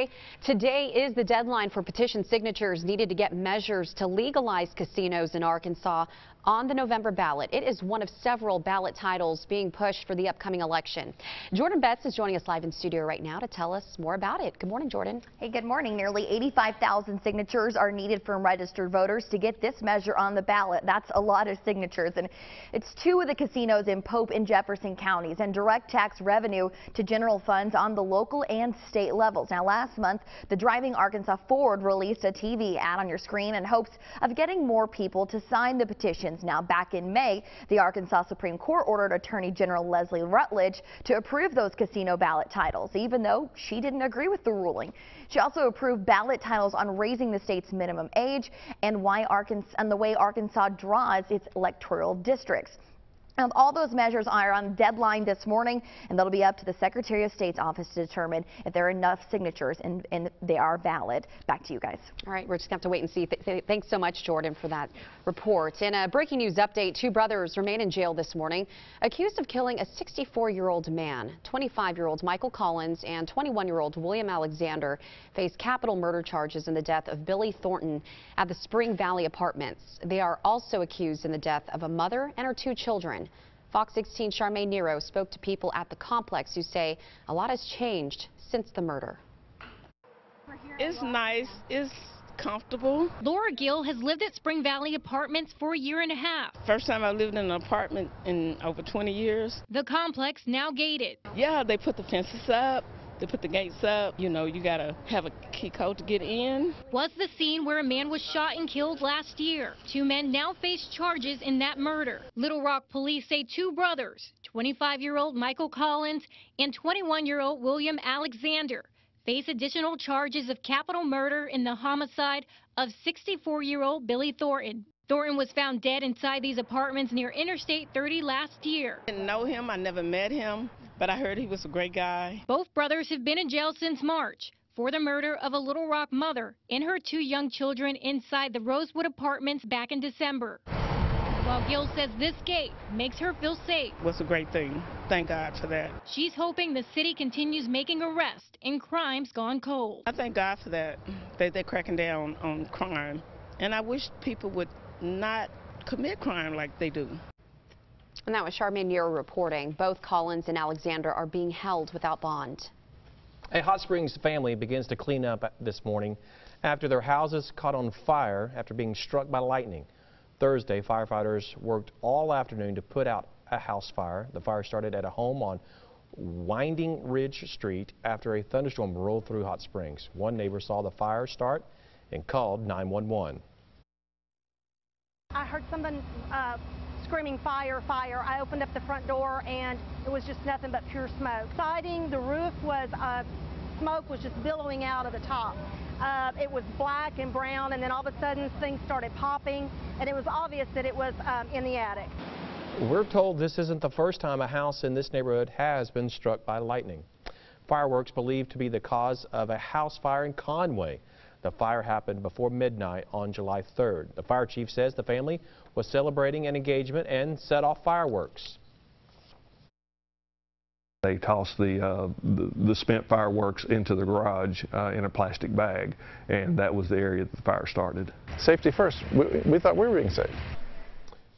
Thursday. Today is the deadline for petition signatures needed to get measures to legalize casinos in Arkansas on the November ballot. It is one of several ballot titles being pushed for the upcoming election. Jordan Betts is joining us live in studio right now to tell us more about it. Good morning, Jordan. Hey, good morning. Nearly 85,000 signatures are needed from registered voters to get this measure on the ballot. That's a lot of signatures, and it's two of the casinos in Pope and Jefferson counties and direct tax revenue to general funds on the local and state levels. Now, last month, the Driving Arkansas Forward released a TV ad on your screen in hopes of getting more people to sign the petitions. Now, back in May, the Arkansas Supreme Court ordered Attorney General Leslie Rutledge to approve those casino ballot titles, even though she didn't agree with the ruling. She also approved ballot titles on raising the state's minimum age and the way Arkansas draws its electoral districts. All those measures are on deadline this morning, and that'll be up to the Secretary of State's office to determine if there are enough signatures and they are valid. Back to you guys. All right, we're just going to have to wait and see. Thanks so much, Jordan, for that report. In a breaking news update, two brothers remain in jail this morning, accused of killing a 64-year-old man. 25-year-old Michael Collins and 21-year-old William Alexander face capital murder charges in the death of Billy Thornton at the Spring Valley Apartments. They are also accused in the death of a mother and her two children. Fox 16 Charmaine Nero spoke to people at the complex who say a lot has changed since the murder. It's nice. It's comfortable. Laura Gill has lived at Spring Valley Apartments for a year and a half. First time I lived in an apartment in over 20 years. The complex now gated. Yeah, they put the fences up. They put the gates up. You know, you got to have a key code to get in. Was the scene where a man was shot and killed last year. Two men now face charges in that murder. Little Rock police say two brothers, 25-year-old Michael Collins and 21-year-old William Alexander, face additional charges of capital murder in the homicide of 64-year-old Billy Thornton. Thornton was found dead inside these apartments near Interstate 30 last year. I didn't know him. I never met him, but I heard he was a great guy. Both brothers have been in jail since March for the murder of a Little Rock mother and her two young children inside the Rosewood Apartments back in December. While Gill says this gate makes her feel safe. It was a great thing. Thank God for that. She's hoping the city continues making arrests and crimes gone cold. I thank God for that. They're cracking down on crime. And I wish people would not commit crime like they do. And that was Charmaine Nero reporting. Both Collins and Alexander are being held without bond. A Hot Springs family begins to clean up this morning after their houses caught on fire after being struck by lightning. Thursday, firefighters worked all afternoon to put out a house fire. The fire started at a home on Winding Ridge Street after a thunderstorm rolled through Hot Springs. One neighbor saw the fire start and called 911. I heard someone screaming, fire, fire. I opened up the front door and it was just nothing but pure smoke. Siding, the roof was, smoke was just billowing out of the top. It was black and brown, and then all of a sudden things started popping, and it was obvious that it was in the attic. We're told this isn't the first time a house in this neighborhood has been struck by lightning. Fireworks believed to be the cause of a house fire in Conway. The fire happened before midnight on July 3rd. The fire chief says the family was celebrating an engagement and set off fireworks. They tossed the spent fireworks into the garage in a plastic bag, and that was the area that the fire started. Safety first. We thought we were being safe.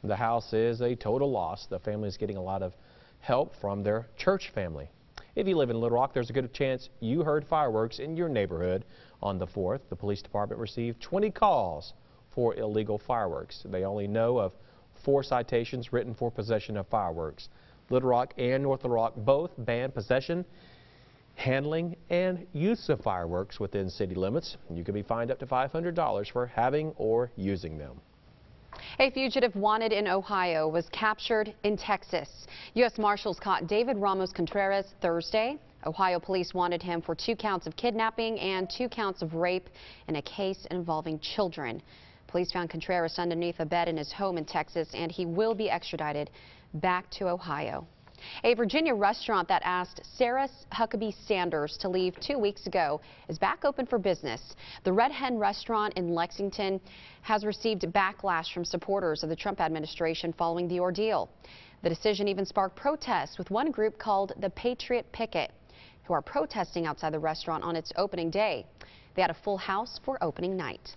The house is a total loss. The family is getting a lot of help from their church family. If you live in Little Rock, there's a good chance you heard fireworks in your neighborhood on the 4th. The police department received 20 calls for illegal fireworks. They only know of 4 citations written for possession of fireworks. Little Rock and North Little Rock both ban possession, handling, and use of fireworks within city limits. You can be fined up to $500 for having or using them. A fugitive wanted in Ohio was captured in Texas. U.S. Marshals caught David Ramos Contreras Thursday. Ohio police wanted him for 2 counts of kidnapping and 2 counts of rape in a case involving children. Police found Contreras underneath a bed in his home in Texas, and he will be extradited back to Ohio. A Virginia restaurant that asked Sarah Huckabee Sanders to leave 2 weeks ago is back open for business. The Red Hen restaurant in Lexington has received backlash from supporters of the Trump administration following the ordeal. The decision even sparked protests, with one group called the Patriot Picket. who are protesting outside the restaurant on its opening day. They had a full house for opening night.